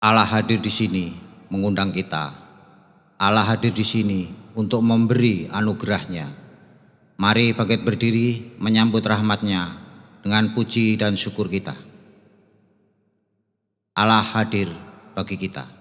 Allah hadir di sini mengundang kita. Allah hadir di sini untuk memberi anugerahnya. Mari bangkit berdiri menyambut rahmatnya dengan puji dan syukur kita. Allah hadir bagi kita.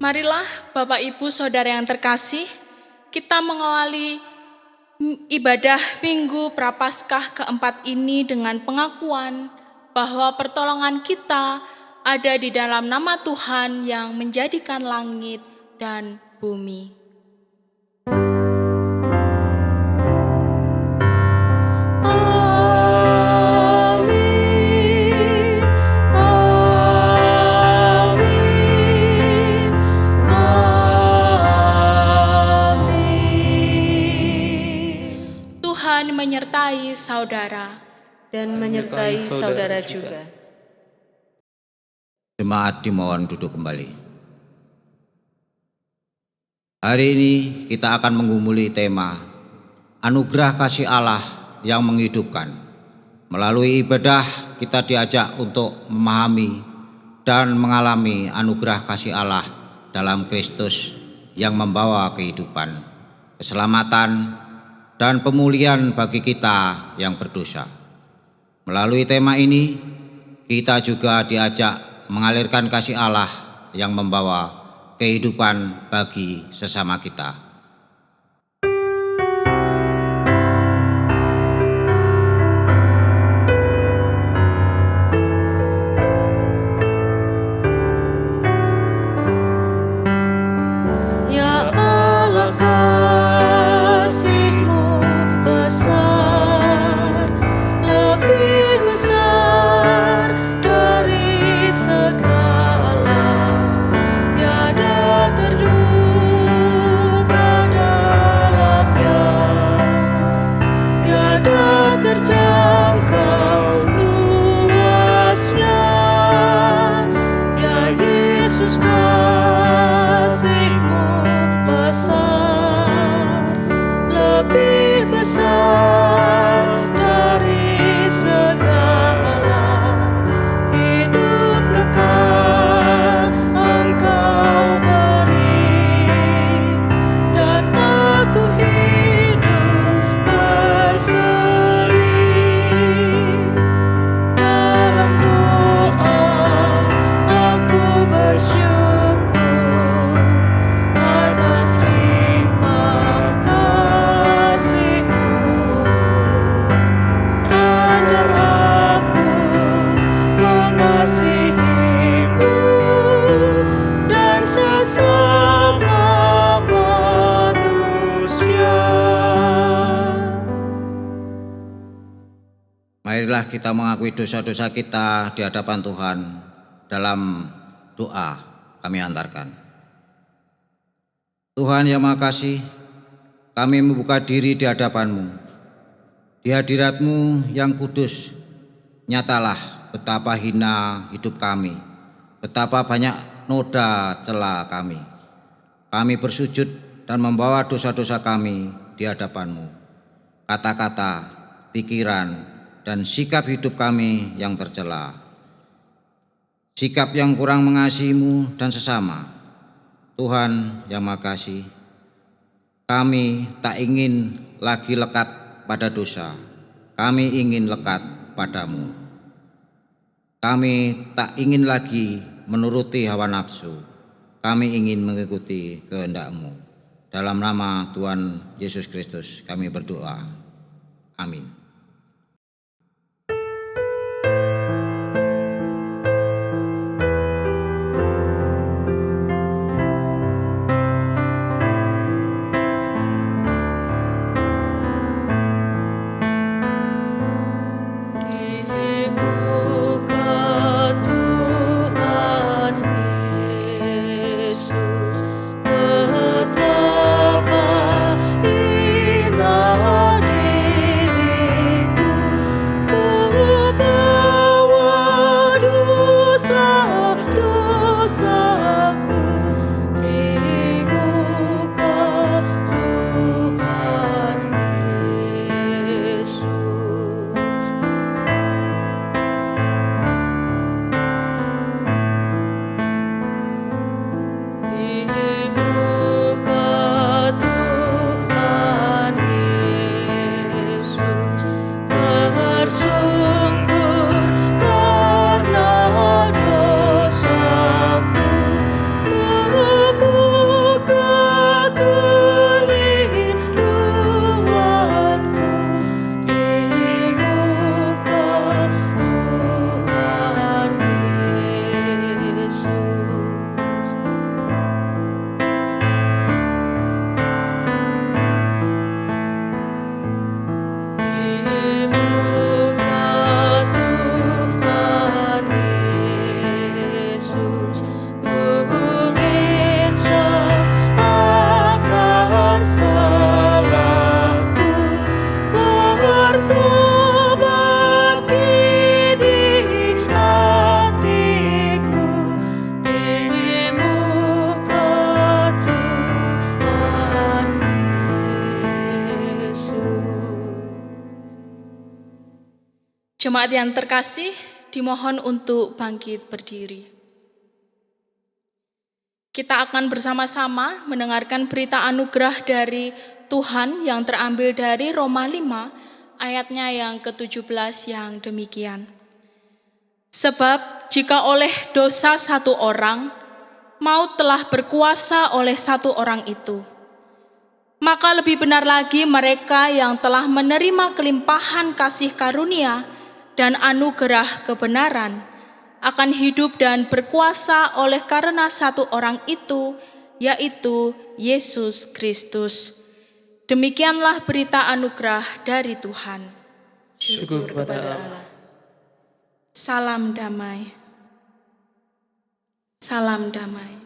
Marilah Bapak Ibu Saudara yang terkasih, kita mengawali ibadah Minggu Prapaskah keempat ini dengan pengakuan bahwa pertolongan kita ada di dalam nama Tuhan yang menjadikan langit dan bumi. Menyertai saudara dan menyertai saudara juga. Jemaat dimohon duduk kembali. Hari ini kita akan menggumuli tema Anugerah Kasih Allah yang Menghidupkan. Melalui ibadah kita diajak untuk memahami dan mengalami anugerah kasih Allah dalam Kristus yang membawa kehidupan, keselamatan, dan pemulihan bagi kita yang berdosa. Melalui tema ini, kita juga diajak mengalirkan kasih Allah yang membawa kehidupan bagi sesama kita. Marilah kita mengakui dosa-dosa kita di hadapan Tuhan. Dalam doa kami antarkan. Tuhan yang Maha Kasih, kami membuka diri di hadapan-Mu. Di hadirat-Mu yang kudus, nyatalah betapa hina hidup kami, betapa banyak noda celah kami. Kami bersujud dan membawa dosa-dosa kami di hadapan-Mu. Kata-kata, pikiran, dan sikap hidup kami yang tercela. Sikap yang kurang mengasihi-Mu dan sesama. Tuhan yang Maha Kasih, kami tak ingin lagi lekat pada dosa. Kami ingin lekat padamu. Kami tak ingin lagi menuruti hawa nafsu. Kami ingin mengikuti kehendak-Mu. Dalam nama Tuhan Yesus Kristus kami berdoa. Amin. Jemaat yang terkasih, dimohon untuk bangkit berdiri. Kita akan bersama-sama mendengarkan berita anugerah dari Tuhan yang terambil dari Roma 5, ayatnya yang ke-17 yang demikian. Sebab jika oleh dosa satu orang, maut telah berkuasa oleh satu orang itu, maka lebih benar lagi mereka yang telah menerima kelimpahan kasih karunia dan anugerah kebenaran akan hidup dan berkuasa oleh karena satu orang itu, yaitu Yesus Kristus. Demikianlah berita anugerah dari Tuhan. Syukur kepada Allah. Salam damai. Salam damai.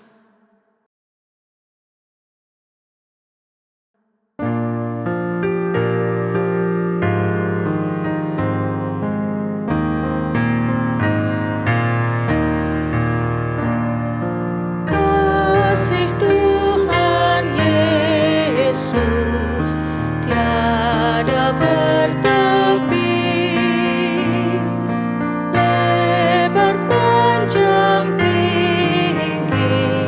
Kasih Tuhan Yesus tiada bertepi, lebar panjang tinggi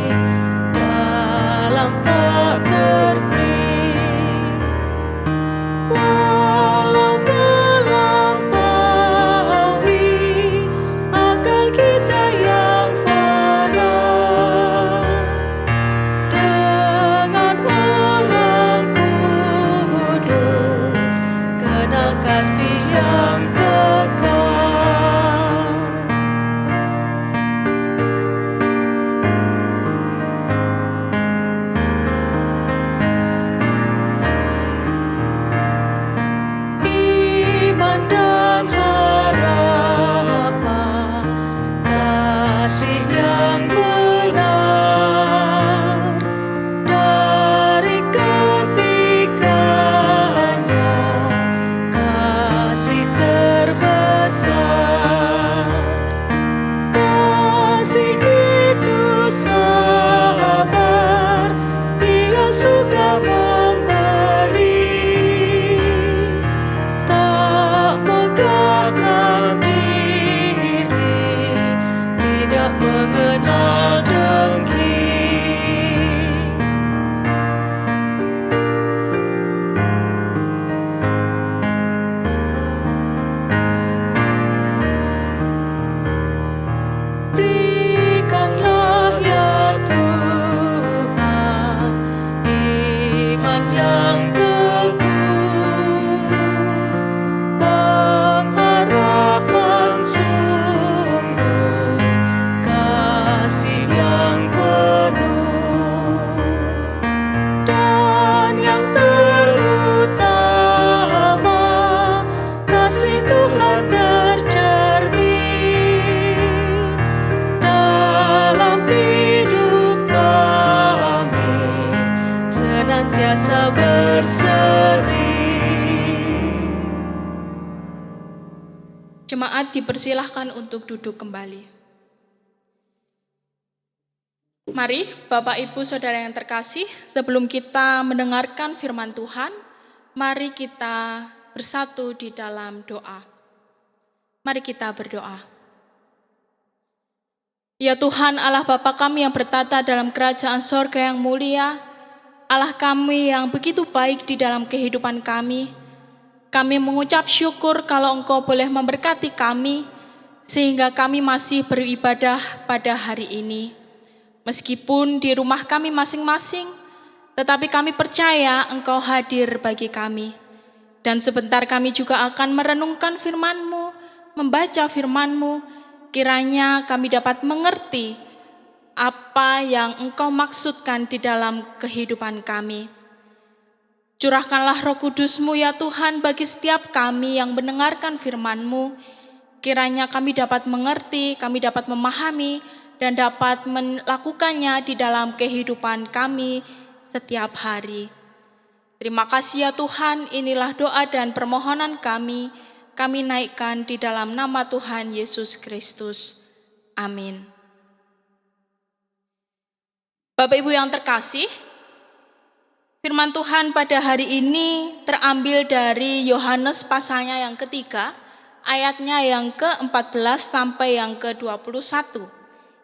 jemaat dipersilahkan untuk duduk kembali. Mari Bapak Ibu Saudara yang terkasih, sebelum kita mendengarkan firman Tuhan, mari kita bersatu di dalam doa. Mari kita berdoa. Ya Tuhan Allah Bapa kami yang bertata dalam kerajaan sorga yang mulia, Allah kami yang begitu baik di dalam kehidupan kami mengucap syukur kalau Engkau boleh memberkati kami, sehingga kami masih beribadah pada hari ini. Meskipun di rumah kami masing-masing, tetapi kami percaya Engkau hadir bagi kami. Dan sebentar kami juga akan merenungkan firman-Mu, membaca firman-Mu, kiranya kami dapat mengerti apa yang Engkau maksudkan di dalam kehidupan kami. Curahkanlah Roh Kudus-Mu ya Tuhan bagi setiap kami yang mendengarkan firman-Mu. Kiranya kami dapat mengerti, kami dapat memahami, dan dapat melakukannya di dalam kehidupan kami setiap hari. Terima kasih ya Tuhan, inilah doa dan permohonan kami naikkan di dalam nama Tuhan Yesus Kristus. Amin. Bapak Ibu yang terkasih, firman Tuhan pada hari ini terambil dari Yohanes pasalnya yang ketiga, ayatnya yang ke-14 sampai yang ke-21,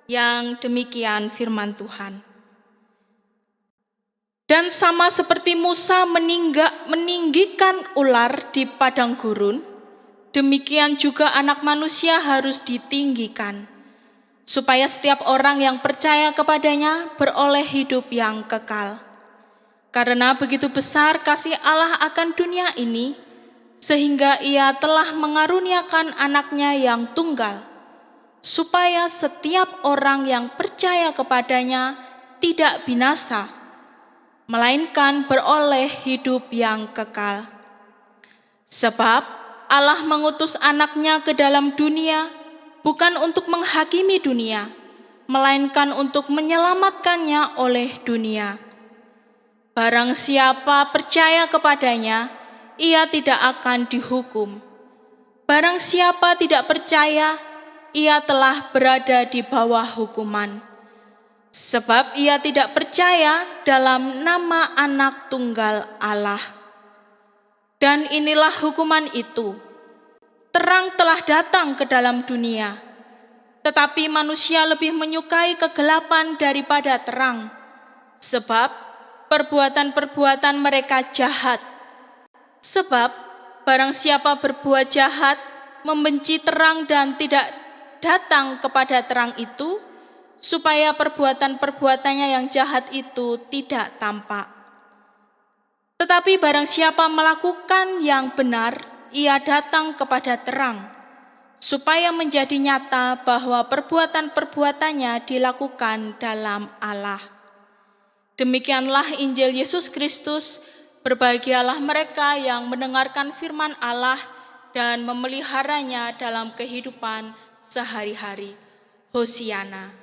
yang demikian firman Tuhan. Dan sama seperti Musa meninggikan ular di padang gurun, demikian juga anak manusia harus ditinggikan, supaya setiap orang yang percaya kepadanya beroleh hidup yang kekal. Karena begitu besar kasih Allah akan dunia ini, sehingga Ia telah mengaruniakan anaknya yang tunggal, supaya setiap orang yang percaya kepadanya tidak binasa, melainkan beroleh hidup yang kekal. Sebab Allah mengutus anaknya ke dalam dunia, bukan untuk menghakimi dunia, melainkan untuk menyelamatkannya oleh dunia. Barang siapa percaya kepadanya, ia tidak akan dihukum. Barang siapa tidak percaya, ia telah berada di bawah hukuman. Sebab ia tidak percaya dalam nama Anak Tunggal Allah. Dan inilah hukuman itu. Terang telah datang ke dalam dunia, tetapi manusia lebih menyukai kegelapan daripada terang, sebab perbuatan-perbuatan mereka jahat. Sebab barang siapa berbuat jahat, membenci terang dan tidak datang kepada terang itu, supaya perbuatan-perbuatannya yang jahat itu tidak tampak. Tetapi barang siapa melakukan yang benar, ia datang kepada terang, supaya menjadi nyata bahwa perbuatan-perbuatannya dilakukan dalam Allah. Demikianlah Injil Yesus Kristus. Berbahagialah mereka yang mendengarkan firman Allah dan memeliharanya dalam kehidupan sehari-hari. Hosiana.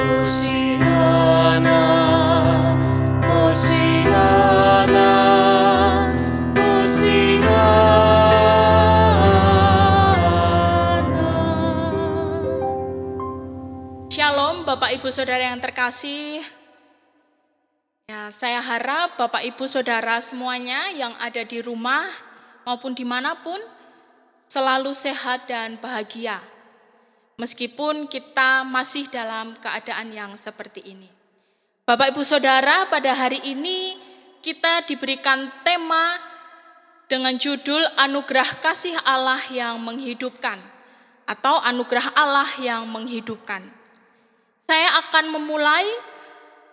Hosiana, Hosiana, Hosiana. Shalom Bapak Ibu Saudara yang terkasih. Ya, saya harap Bapak Ibu Saudara semuanya yang ada di rumah maupun dimanapun selalu sehat dan bahagia. Meskipun kita masih dalam keadaan yang seperti ini. Bapak Ibu Saudara, pada hari ini kita diberikan tema dengan judul Anugerah Kasih Allah yang Menghidupkan atau Anugerah Allah yang Menghidupkan. Saya akan memulai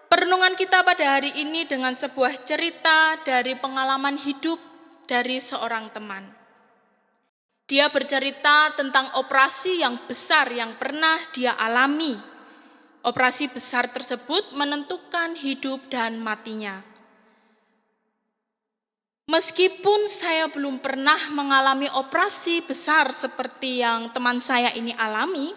perenungan kita pada hari ini dengan sebuah cerita dari pengalaman hidup dari seorang teman. Dia bercerita tentang operasi yang besar yang pernah dia alami. Operasi besar tersebut menentukan hidup dan matinya. Meskipun saya belum pernah mengalami operasi besar seperti yang teman saya ini alami,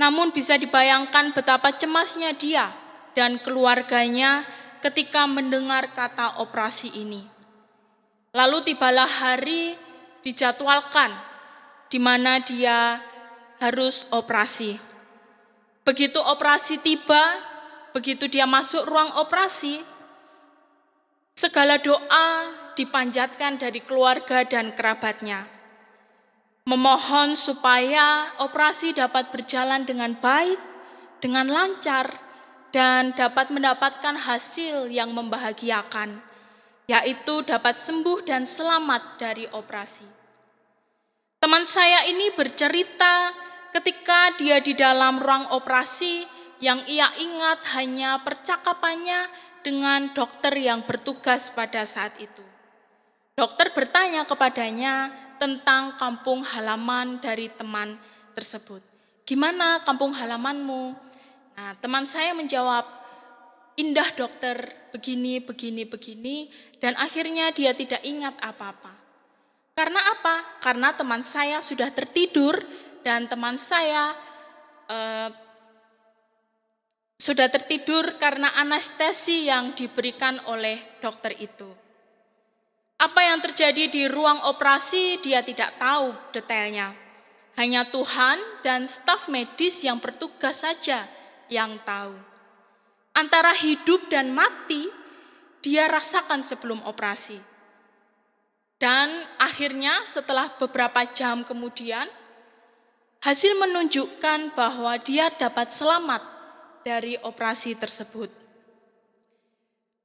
namun bisa dibayangkan betapa cemasnya dia dan keluarganya ketika mendengar kata operasi ini. Lalu tibalah hari dijadwalkan di mana dia harus operasi. Begitu operasi tiba, begitu dia masuk ruang operasi, segala doa dipanjatkan dari keluarga dan kerabatnya, memohon supaya operasi dapat berjalan dengan baik, dengan lancar, dan dapat mendapatkan hasil yang membahagiakan, yaitu dapat sembuh dan selamat dari operasi. Teman saya ini bercerita ketika dia di dalam ruang operasi, yang ia ingat hanya percakapannya dengan dokter yang bertugas pada saat itu. Dokter bertanya kepadanya tentang kampung halaman dari teman tersebut. Gimana kampung halamanmu? Nah, teman saya menjawab, indah dokter, begini, dan akhirnya dia tidak ingat apa-apa. Karena apa? Karena teman saya sudah tertidur dan teman saya sudah tertidur karena anestesi yang diberikan oleh dokter itu. Apa yang terjadi di ruang operasi dia tidak tahu detailnya. Hanya Tuhan dan staf medis yang bertugas saja yang tahu. Antara hidup dan mati dia rasakan sebelum operasi. Dan akhirnya setelah beberapa jam kemudian, hasil menunjukkan bahwa dia dapat selamat dari operasi tersebut.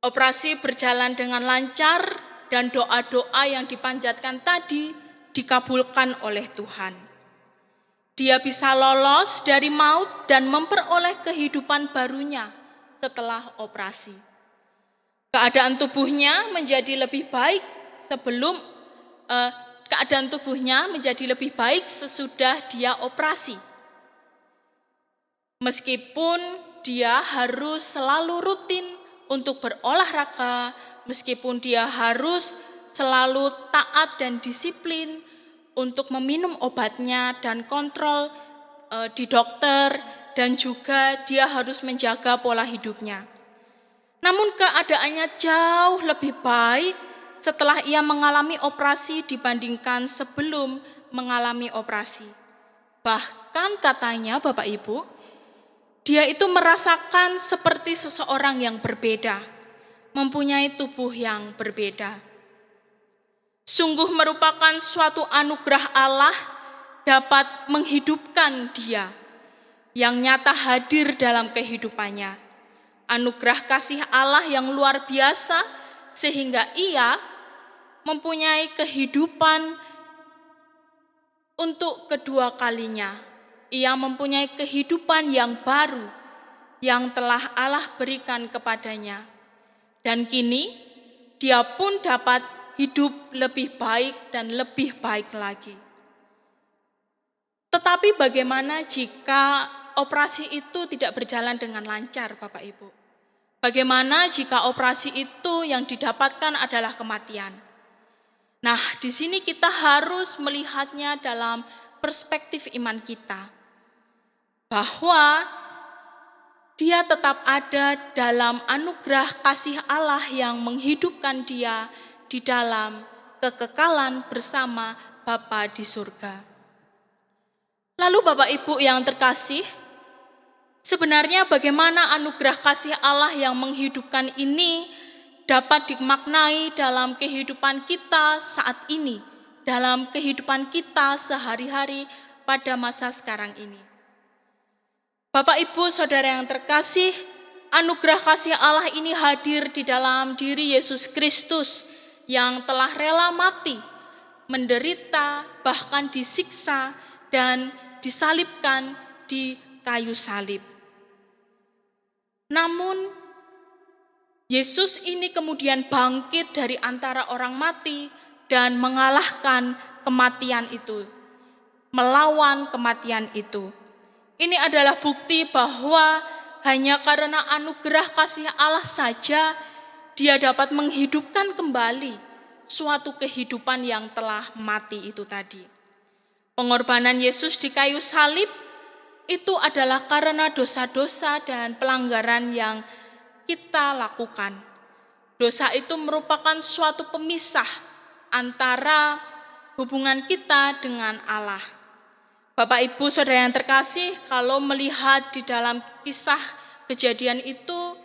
Operasi berjalan dengan lancar dan doa-doa yang dipanjatkan tadi dikabulkan oleh Tuhan. Dia bisa lolos dari maut dan memperoleh kehidupan barunya setelah operasi. Keadaan tubuhnya menjadi lebih baik sesudah dia operasi. Meskipun dia harus selalu rutin untuk berolahraga, meskipun dia harus selalu taat dan disiplin untuk meminum obatnya dan kontrol di dokter, dan juga dia harus menjaga pola hidupnya. Namun keadaannya jauh lebih baik setelah ia mengalami operasi dibandingkan sebelum mengalami operasi. Bahkan katanya Bapak Ibu, dia itu merasakan seperti seseorang yang berbeda, mempunyai tubuh yang berbeda. Sungguh merupakan suatu anugerah Allah dapat menghidupkan dia, yang nyata hadir dalam kehidupannya. Anugerah kasih Allah yang luar biasa sehingga ia mempunyai kehidupan untuk kedua kalinya. Ia mempunyai kehidupan yang baru yang telah Allah berikan kepadanya. Dan kini dia pun dapat hidup lebih baik dan lebih baik lagi. Tetapi bagaimana jika operasi itu tidak berjalan dengan lancar, Bapak Ibu? Bagaimana jika operasi itu yang didapatkan adalah kematian? Nah, di sini kita harus melihatnya dalam perspektif iman kita, bahwa dia tetap ada dalam anugerah kasih Allah yang menghidupkan dia di dalam kekekalan bersama Bapa di surga. Lalu Bapak Ibu yang terkasih, sebenarnya bagaimana anugerah kasih Allah yang menghidupkan ini dapat dimaknai dalam kehidupan kita saat ini, dalam kehidupan kita sehari-hari pada masa sekarang ini. Bapak Ibu Saudara yang terkasih, anugerah kasih Allah ini hadir di dalam diri Yesus Kristus yang telah rela mati, menderita, bahkan disiksa dan disalibkan di kayu salib. Namun Yesus ini kemudian bangkit dari antara orang mati dan mengalahkan kematian itu, melawan kematian itu. Ini adalah bukti bahwa hanya karena anugerah kasih Allah saja dia dapat menghidupkan kembali suatu kehidupan yang telah mati itu tadi. Pengorbanan Yesus di kayu salib itu adalah karena dosa-dosa dan pelanggaran yang kita lakukan. Dosa itu merupakan suatu pemisah antara hubungan kita dengan Allah. Bapak Ibu Saudara yang terkasih, kalau melihat di dalam kisah kejadian itu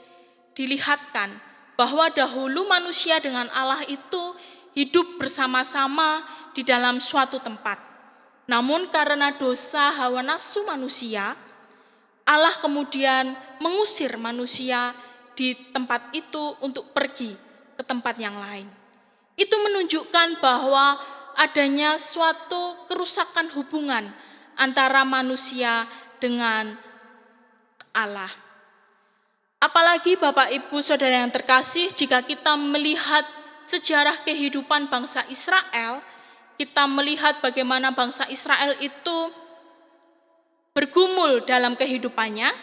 dilihatkan bahwa dahulu manusia dengan Allah itu hidup bersama-sama di dalam suatu tempat. Namun karena dosa hawa nafsu manusia, Allah kemudian mengusir manusia di tempat itu untuk pergi ke tempat yang lain. Itu menunjukkan bahwa adanya suatu kerusakan hubungan antara manusia dengan Allah. Apalagi Bapak Ibu Saudara yang terkasih, jika kita melihat sejarah kehidupan bangsa Israel, kita melihat bagaimana bangsa Israel itu bergumul dalam kehidupannya,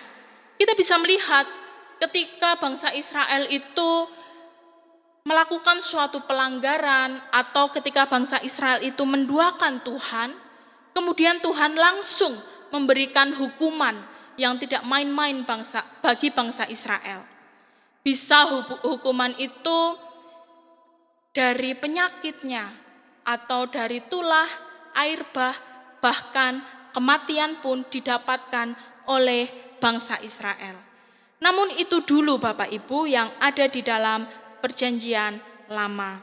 kita bisa melihat ketika bangsa Israel itu melakukan suatu pelanggaran atau ketika bangsa Israel itu menduakan Tuhan, kemudian Tuhan langsung memberikan hukuman yang tidak main-main bagi bangsa Israel. Bisa hukuman itu dari penyakitnya atau dari tulah, air bah, bahkan kematian pun didapatkan oleh bangsa Israel. Namun itu dulu Bapak Ibu yang ada di dalam perjanjian lama.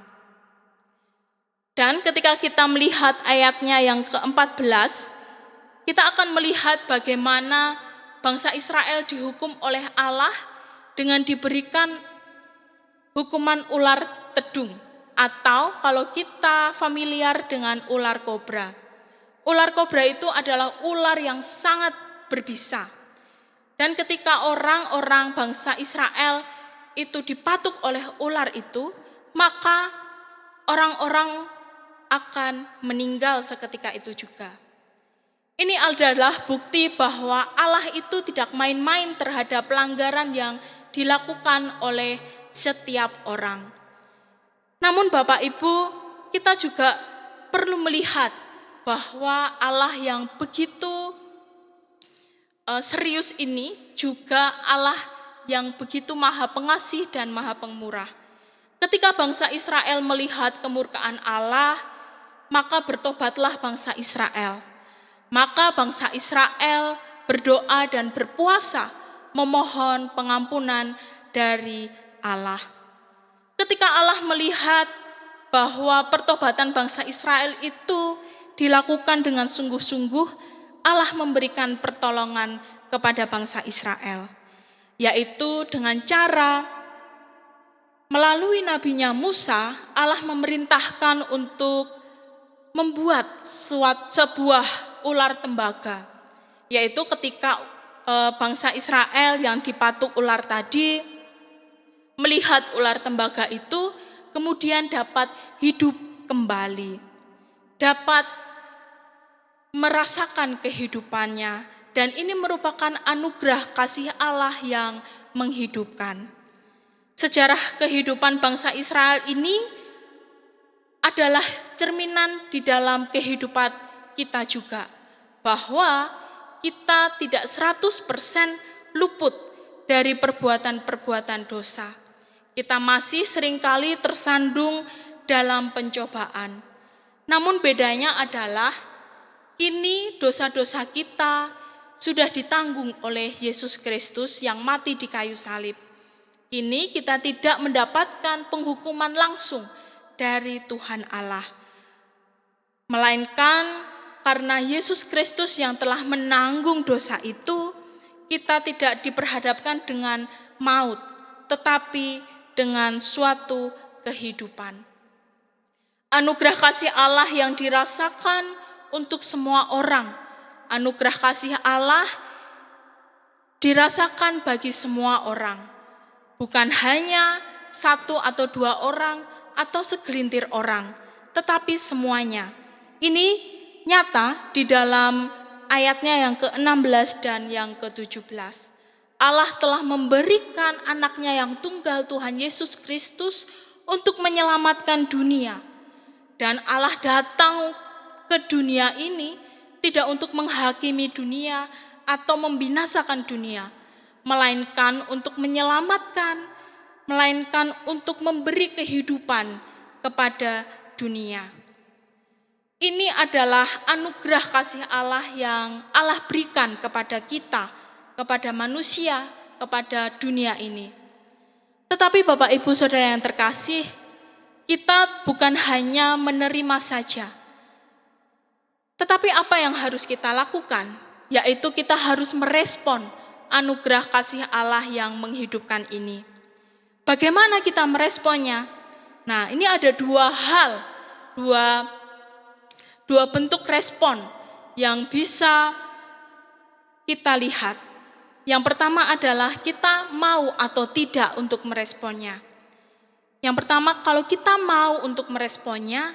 Dan ketika kita melihat ayatnya yang ke-14, kita akan melihat bagaimana bangsa Israel dihukum oleh Allah dengan diberikan hukuman ular tedung, atau kalau kita familiar dengan ular kobra. Ular kobra itu adalah ular yang sangat berbisa. Dan ketika orang-orang bangsa Israel itu dipatuk oleh ular itu, maka orang-orang akan meninggal seketika itu juga. Ini adalah bukti bahwa Allah itu tidak main-main terhadap pelanggaran yang dilakukan oleh setiap orang. Namun Bapak Ibu, kita juga perlu melihat bahwa Allah yang begitu serius ini juga Allah yang begitu maha pengasih dan maha pemurah. Ketika bangsa Israel melihat kemurkaan Allah, maka bertobatlah bangsa Israel. Maka bangsa Israel berdoa dan berpuasa memohon pengampunan dari Allah. Ketika Allah melihat bahwa pertobatan bangsa Israel itu dilakukan dengan sungguh-sungguh, Allah memberikan pertolongan kepada bangsa Israel, yaitu dengan cara melalui nabinya Musa, Allah memerintahkan untuk membuat sebuah ular tembaga, yaitu ketika bangsa Israel yang dipatuk ular tadi melihat ular tembaga itu kemudian dapat hidup kembali, dapat merasakan kehidupannya, dan ini merupakan anugerah kasih Allah yang menghidupkan. Sejarah kehidupan bangsa Israel ini adalah cerminan di dalam kehidupan kita juga, bahwa kita tidak 100% luput dari perbuatan-perbuatan dosa. Kita masih seringkali tersandung dalam pencobaan. Namun bedanya adalah kini dosa-dosa kita sudah ditanggung oleh Yesus Kristus yang mati di kayu salib. Kini kita tidak mendapatkan penghukuman langsung dari Tuhan Allah, melainkan karena Yesus Kristus yang telah menanggung dosa itu, kita tidak diperhadapkan dengan maut, tetapi dengan suatu kehidupan. Anugerah kasih Allah yang dirasakan untuk semua orang, anugerah kasih Allah dirasakan bagi semua orang. Bukan hanya satu atau dua orang atau segelintir orang, tetapi semuanya. Ini nyata di dalam ayatnya yang ke-16 dan yang ke-17. Allah telah memberikan anaknya yang tunggal Tuhan Yesus Kristus untuk menyelamatkan dunia. Dan Allah datang ke dunia ini tidak untuk menghakimi dunia atau membinasakan dunia, melainkan untuk menyelamatkan melainkan untuk memberi kehidupan kepada dunia. Ini adalah anugerah kasih Allah yang Allah berikan kepada kita, kepada manusia, kepada dunia ini. Tetapi Bapak Ibu Saudara yang terkasih, kita bukan hanya menerima saja. Tetapi apa yang harus kita lakukan? Yaitu kita harus merespon anugerah kasih Allah yang menghidupkan ini. Bagaimana kita meresponnya? Nah, ini ada dua hal, dua bentuk respon yang bisa kita lihat. Yang pertama adalah kita mau atau tidak untuk meresponnya. Yang pertama, kalau kita mau untuk meresponnya,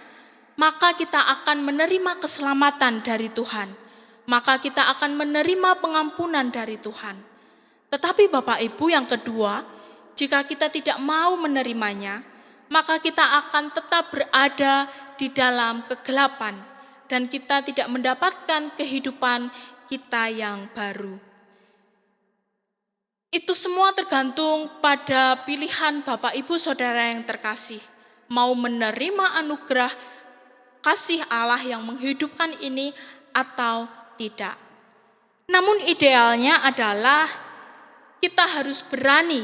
maka kita akan menerima keselamatan dari Tuhan. Maka kita akan menerima pengampunan dari Tuhan. Tetapi Bapak Ibu, yang kedua, jika kita tidak mau menerimanya, maka kita akan tetap berada di dalam kegelapan dan kita tidak mendapatkan kehidupan kita yang baru. Itu semua tergantung pada pilihan Bapak Ibu Saudara yang terkasih. Mau menerima anugerah kasih Allah yang menghidupkan ini atau tidak. Namun idealnya adalah kita harus berani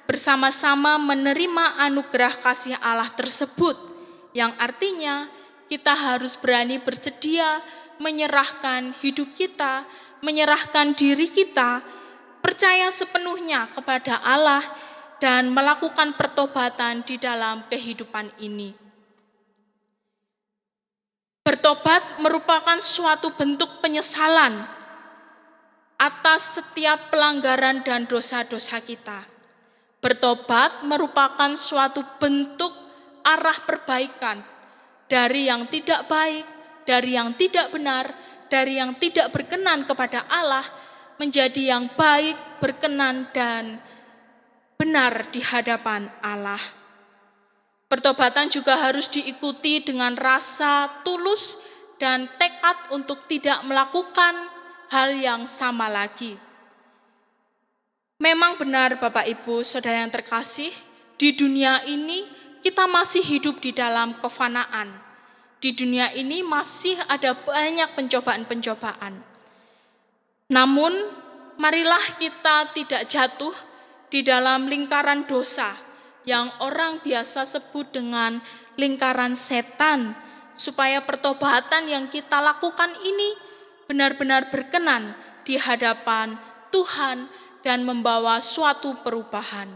bersama-sama menerima anugerah kasih Allah tersebut. Yang artinya kita harus berani bersedia menyerahkan hidup kita, menyerahkan diri kita, percaya sepenuhnya kepada Allah dan melakukan pertobatan di dalam kehidupan ini. Bertobat merupakan suatu bentuk penyesalan atas setiap pelanggaran dan dosa-dosa kita. Bertobat merupakan suatu bentuk arah perbaikan dari yang tidak baik, dari yang tidak benar, dari yang tidak berkenan kepada Allah, menjadi yang baik, berkenan, dan benar di hadapan Allah. Pertobatan juga harus diikuti dengan rasa tulus dan tekad untuk tidak melakukan hal yang sama lagi. Memang benar Bapak Ibu Saudara yang terkasih, di dunia ini kita masih hidup di dalam kefanaan. Di dunia ini masih ada banyak pencobaan-pencobaan. Namun, marilah kita tidak jatuh di dalam lingkaran dosa yang orang biasa sebut dengan lingkaran setan, supaya pertobatan yang kita lakukan ini benar-benar berkenan di hadapan Tuhan dan membawa suatu perubahan.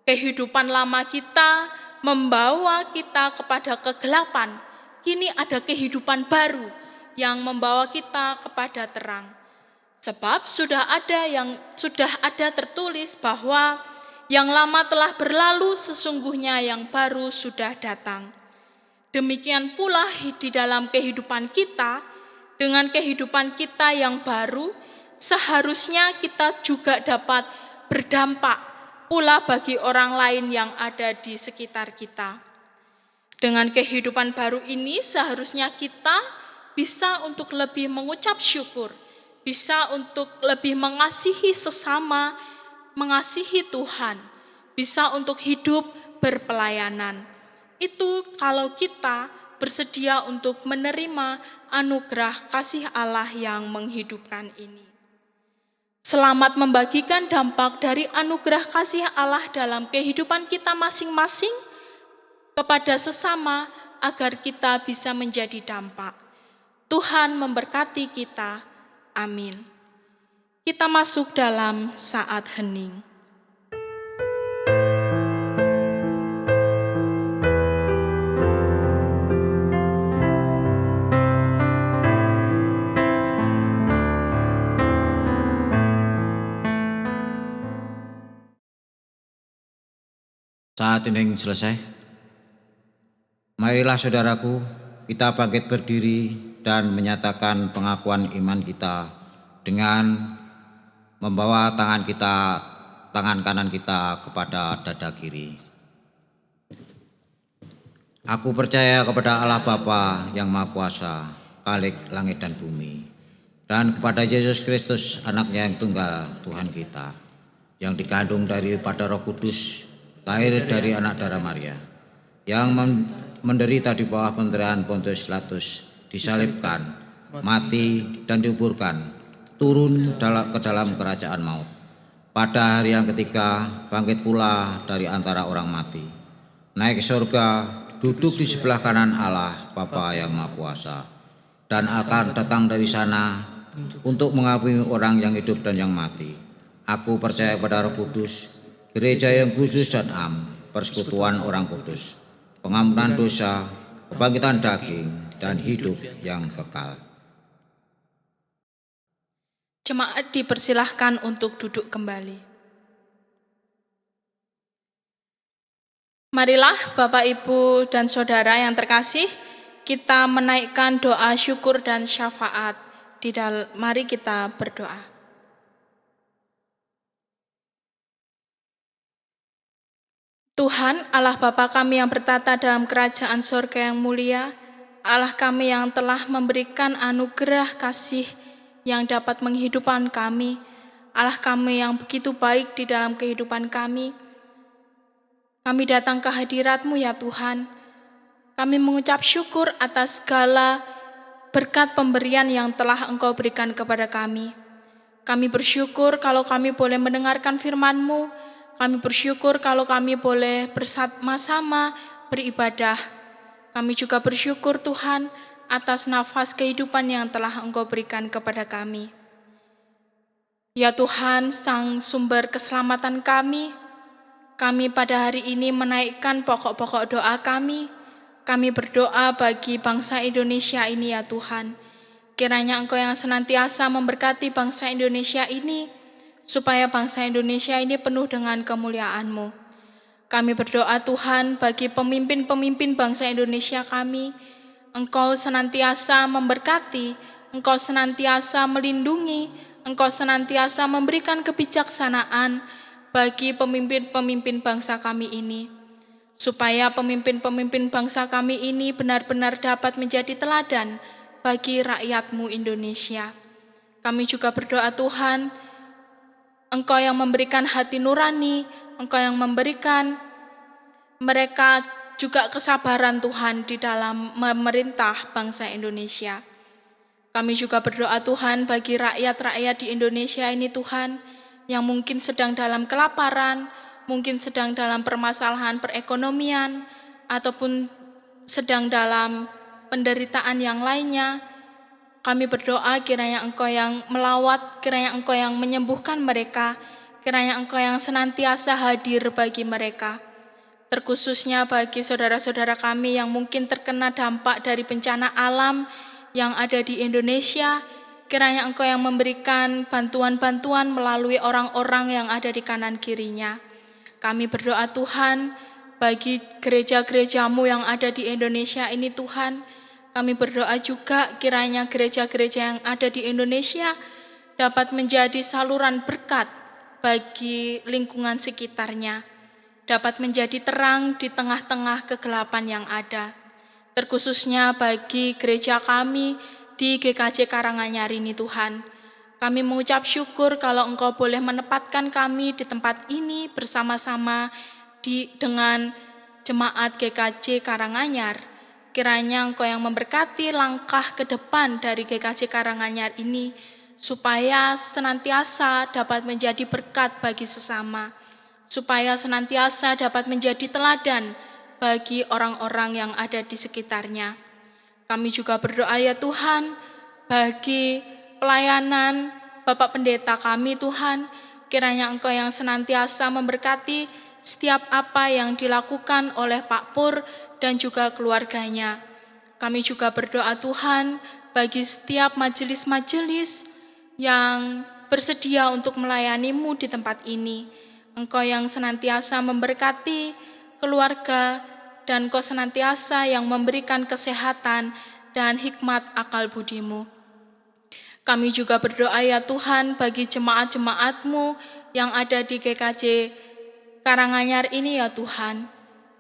Kehidupan lama kita membawa kita kepada kegelapan, kini ada kehidupan baru yang membawa kita kepada terang. Sebab sudah ada tertulis bahwa yang lama telah berlalu, sesungguhnya yang baru sudah datang. Demikian pula di dalam kehidupan kita, dengan kehidupan kita yang baru, seharusnya kita juga dapat berdampak pula bagi orang lain yang ada di sekitar kita. Dengan kehidupan baru ini, seharusnya kita bisa untuk lebih mengucap syukur, bisa untuk lebih mengasihi sesama, mengasihi Tuhan, bisa untuk hidup berpelayanan. Itu kalau kita bersedia untuk menerima anugerah kasih Allah yang menghidupkan ini. Selamat membagikan dampak dari anugerah kasih Allah dalam kehidupan kita masing-masing kepada sesama agar kita bisa menjadi dampak. Tuhan memberkati kita. Amin. Kita masuk dalam saat hening. Saat hening selesai. Marilah saudaraku, kita bangkit berdiri dan menyatakan pengakuan iman kita dengan membawa tangan kanan kita kepada dada kiri. Aku percaya kepada Allah Bapa yang Maha Kuasa, Khalik langit dan bumi, dan kepada Yesus Kristus, anaknya yang tunggal, Tuhan kita, yang dikandung daripada Roh Kudus, lahir dari anak darah Maria, yang menderita di bawah pemerintahan Pontius Pilatus, disalibkan, mati dan dikuburkan, turun ke dalam kerajaan maut. Pada hari yang ketiga bangkit pula dari antara orang mati, naik ke surga, duduk di sebelah kanan Allah Bapa yang Maha Kuasa, dan akan datang dari sana untuk mengampuni orang yang hidup dan yang mati. Aku percaya pada Roh Kudus, gereja yang khusus dan persekutuan orang kudus, pengampunan dosa, kebangkitan daging, dan hidup yang kekal. Jemaat dipersilahkan untuk duduk kembali. Marilah Bapak, Ibu, dan Saudara yang terkasih, kita menaikkan doa syukur dan syafaat. Mari kita berdoa. Tuhan, Allah Bapa kami yang bertata dalam kerajaan sorga yang mulia, Allah kami yang telah memberikan anugerah kasih yang dapat menghidupkan kami, Allah kami yang begitu baik di dalam kehidupan kami datang ke hadirat-Mu ya Tuhan. Kami mengucap syukur atas segala berkat pemberian yang telah Engkau berikan kepada kami. Kami bersyukur kalau kami boleh mendengarkan firman-Mu. Kami bersyukur kalau kami boleh bersama-sama beribadah. Kami juga bersyukur Tuhan atas nafas kehidupan yang telah Engkau berikan kepada kami. Ya Tuhan, Sang Sumber keselamatan kami pada hari ini menaikkan pokok-pokok doa kami. Kami berdoa bagi bangsa Indonesia ini ya Tuhan. Kiranya Engkau yang senantiasa memberkati bangsa Indonesia ini, supaya bangsa Indonesia ini penuh dengan kemuliaan-Mu. Kami berdoa Tuhan bagi pemimpin-pemimpin bangsa Indonesia kami, Engkau senantiasa memberkati, Engkau senantiasa melindungi, Engkau senantiasa memberikan kebijaksanaan bagi pemimpin-pemimpin bangsa kami ini, supaya pemimpin-pemimpin bangsa kami ini benar-benar dapat menjadi teladan bagi rakyat-Mu Indonesia. Kami juga berdoa Tuhan, Engkau yang memberikan hati nurani, Engkau yang memberikan mereka juga kesabaran Tuhan di dalam memerintah bangsa Indonesia. Kami juga berdoa Tuhan bagi rakyat-rakyat di Indonesia ini Tuhan, yang mungkin sedang dalam kelaparan, mungkin sedang dalam permasalahan perekonomian, ataupun sedang dalam penderitaan yang lainnya. Kami berdoa kiranya Engkau yang melawat, kiranya Engkau yang menyembuhkan mereka, kiranya Engkau yang senantiasa hadir bagi mereka. Terkhususnya bagi saudara-saudara kami yang mungkin terkena dampak dari bencana alam yang ada di Indonesia, kiranya Engkau yang memberikan bantuan-bantuan melalui orang-orang yang ada di kanan kirinya. Kami berdoa Tuhan bagi gereja-gereja-Mu yang ada di Indonesia ini Tuhan. Kami berdoa juga kiranya gereja-gereja yang ada di Indonesia dapat menjadi saluran berkat bagi lingkungan sekitarnya, dapat menjadi terang di tengah-tengah kegelapan yang ada. Terkhususnya bagi gereja kami di GKJ Karanganyar ini Tuhan. Kami mengucap syukur kalau Engkau boleh menempatkan kami di tempat ini bersama-sama dengan jemaat GKJ Karanganyar. Kiranya Engkau yang memberkati langkah ke depan dari GKJ Karanganyar ini, supaya senantiasa dapat menjadi berkat bagi sesama, supaya senantiasa dapat menjadi teladan bagi orang-orang yang ada di sekitarnya. Kami juga berdoa ya Tuhan, bagi pelayanan Bapak Pendeta kami Tuhan, kiranya Engkau yang senantiasa memberkati setiap apa yang dilakukan oleh Pak Pur dan juga keluarganya. Kami juga berdoa Tuhan bagi setiap majelis-majelis yang bersedia untuk melayani-Mu di tempat ini. Engkau yang senantiasa memberkati keluarga dan Engkau senantiasa yang memberikan kesehatan dan hikmat akal budi-Mu. Kami juga berdoa ya Tuhan bagi jemaat-jemaat-Mu yang ada di GKJ Karanganyar ini ya Tuhan.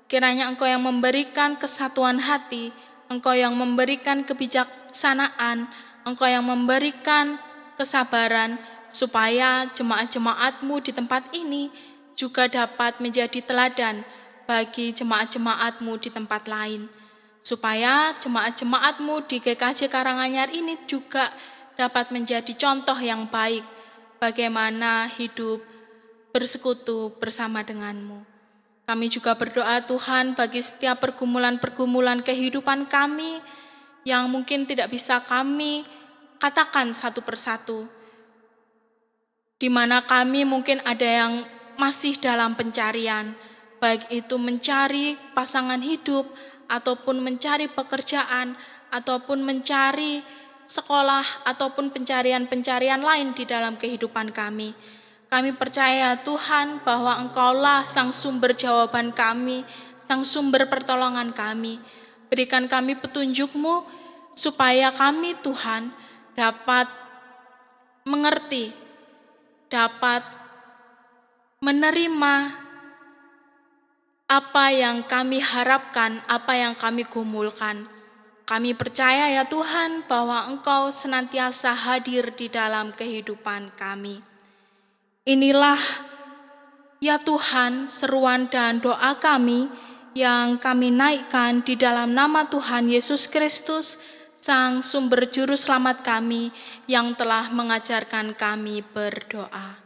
Kiranya Engkau yang memberikan kesatuan hati, Engkau yang memberikan kebijaksanaan, Engkau yang memberikan kesabaran, supaya jemaat-jemaat-Mu di tempat ini juga dapat menjadi teladan bagi jemaat-jemaat-Mu di tempat lain, supaya jemaat-jemaat-Mu di GKJ Karanganyar ini juga dapat menjadi contoh yang baik bagaimana hidup bersekutu bersama dengan-Mu. Kami juga berdoa Tuhan bagi setiap pergumulan-pergumulan kehidupan kami yang mungkin tidak bisa kami katakan satu persatu, di mana kami mungkin ada yang masih dalam pencarian, baik itu mencari pasangan hidup, ataupun mencari pekerjaan, ataupun mencari sekolah, ataupun pencarian-pencarian lain di dalam kehidupan kami. Kami percaya Tuhan bahwa Engkaulah sang sumber jawaban kami, sang sumber pertolongan kami. Berikan kami petunjuk-Mu supaya kami Tuhan dapat mengerti, dapat menerima apa yang kami harapkan, apa yang kami gumulkan. Kami percaya ya Tuhan bahwa Engkau senantiasa hadir di dalam kehidupan kami. Inilah ya Tuhan seruan dan doa kami yang kami naikkan di dalam nama Tuhan Yesus Kristus, Sang sumber juru selamat kami yang telah mengajarkan kami berdoa.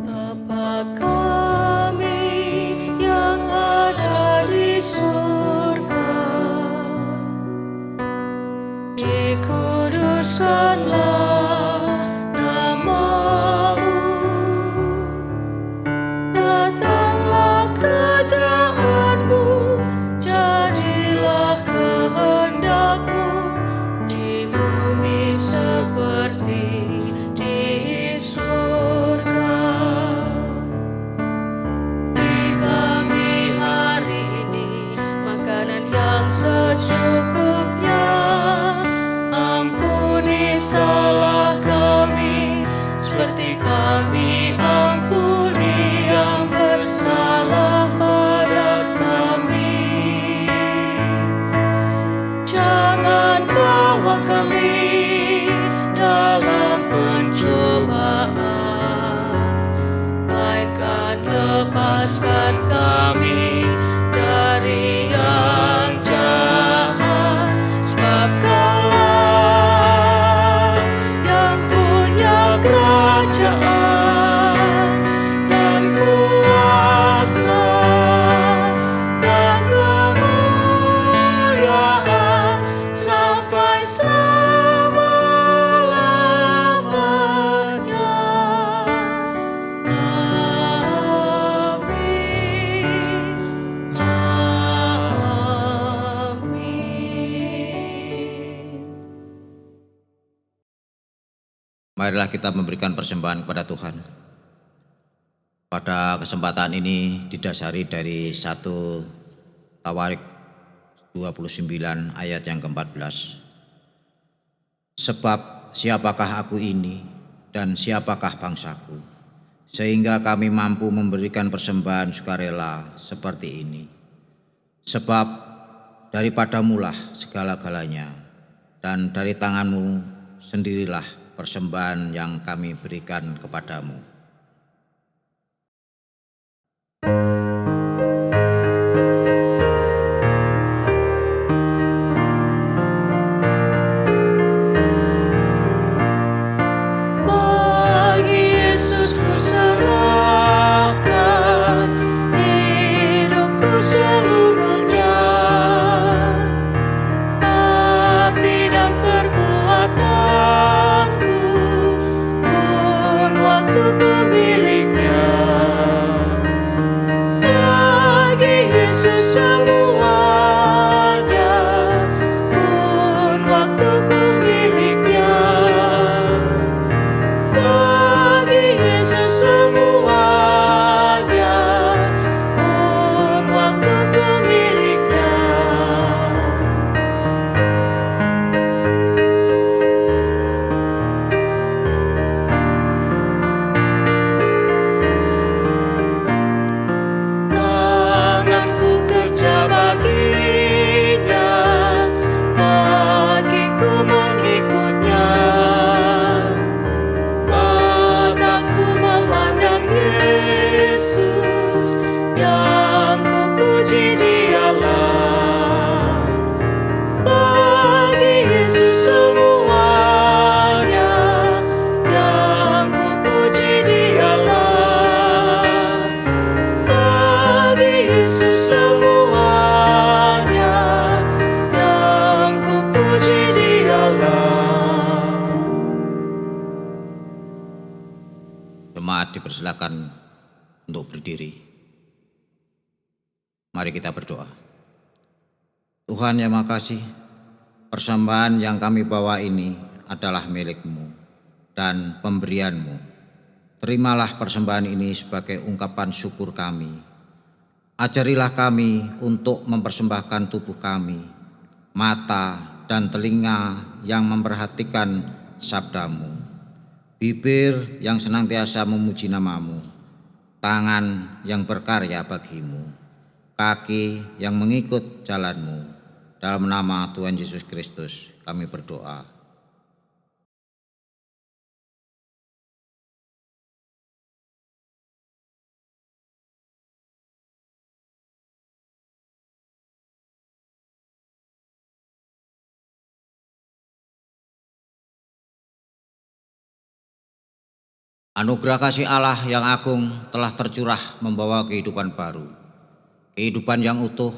Bapa kami yang ada di surga, dikuduskanlah nama-Mu, datanglah kerajaan-Mu, jadilah kehendak-Mu di bumi seperti di surga. Beri kami hari ini makanan yang secukupnya, ampuni salah kami seperti kami ampuni yang bersalah pada kami. Jangan bawa kami dalam pencobaan, melainkan lepaskan kami dari yang jahat, sebab Kaulah yang punya kerajaan dan kuasa dan kemuliaan sampai selama-lamanya. Amin. Amin. Marilah kita memberikan persembahan kepada Tuhan. Pada kesempatan ini didasari dari 1 Tawarik 29 ayat yang ke-14. Sebab siapakah aku ini dan siapakah bangsaku, sehingga kami mampu memberikan persembahan sukarela seperti ini. Sebab daripadamulah segala-galanya, dan dari tanganmu sendirilah persembahan yang kami berikan kepadamu. Bagi Yesus ku serahkan hidupku seluruhnya, hati dan perbuatanku pun waktuku miliknya. Bagi Yesus semuanya pun waktuku miliknya. Bagi Yesus puji Dialah. Bagi Yesus semuanya, yang ku puji Dialah. Bagi Yesus semuanya, yang ku puji Dialah. Jemaat dipersilakan untuk berdiri. Mari kita berdoa. Tuhan yang Maha Kasih, persembahan yang kami bawa ini adalah milik-Mu dan pemberian-Mu. Terimalah persembahan ini sebagai ungkapan syukur kami. Ajarilah kami untuk mempersembahkan tubuh kami, mata dan telinga yang memperhatikan sabda-Mu, bibir yang senantiasa memuji nama-Mu, tangan yang berkarya bagi-Mu, kaki yang mengikut jalan-Mu. Dalam nama Tuhan Yesus Kristus kami berdoa. Anugerah kasih Allah yang agung telah tercurah membawa kehidupan baru, kehidupan yang utuh,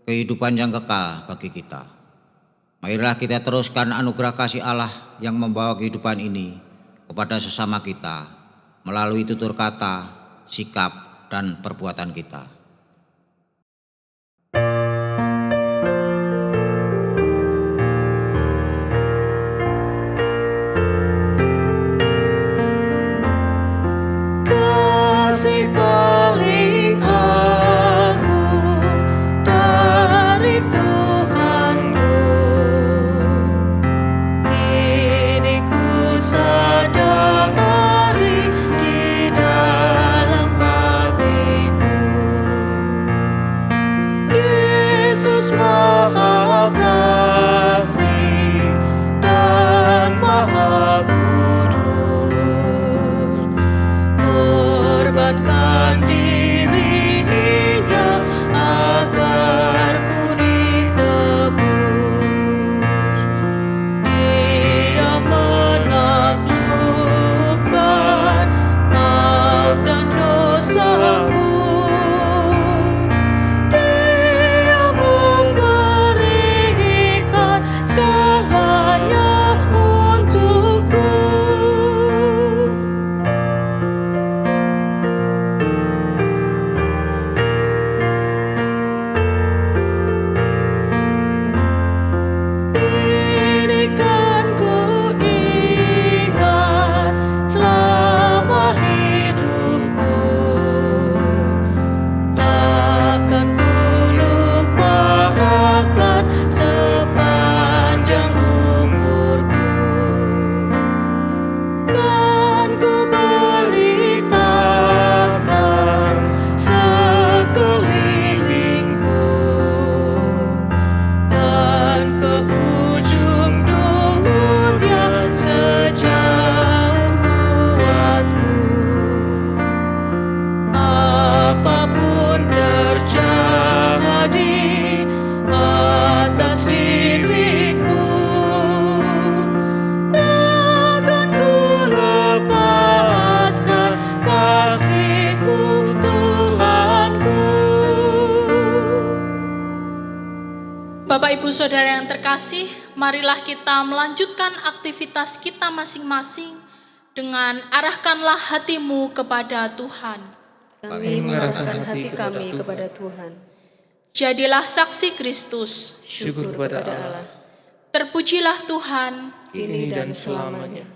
kehidupan yang kekal bagi kita. Marilah kita teruskan anugerah kasih Allah yang membawa kehidupan ini kepada sesama kita melalui tutur kata, sikap, dan perbuatan kita. Kasih paling agung dari Tuhanku, ini ku sadari di dalam hatiku. Yesus Maha Kasih dan Maha Kudus, korbankan dirinya agar ku ditebus. Dia menaklukkan maut dan dosaku. Dia memberikan segalanya untukku. Ini kan ku ingat selama hidupku, takkan ku lupakan sepanjang umurku. Dan ku beritakan sekelilingku, dan ke ujung dunia sejauh kuatku. Apapun terjadi atas diriku, takkan ku lepaskan kasih-Mu, Tuhanku. Bapak Ibu Saudara yang terkasih, marilah kita melanjutkan aktivitas kita masing-masing dengan arahkanlah hatimu kepada Tuhan. Kami mengarahkan hati kami kepada Tuhan. Jadilah saksi Kristus. Syukur kepada Allah, Terpujilah Tuhan. kini dan selamanya.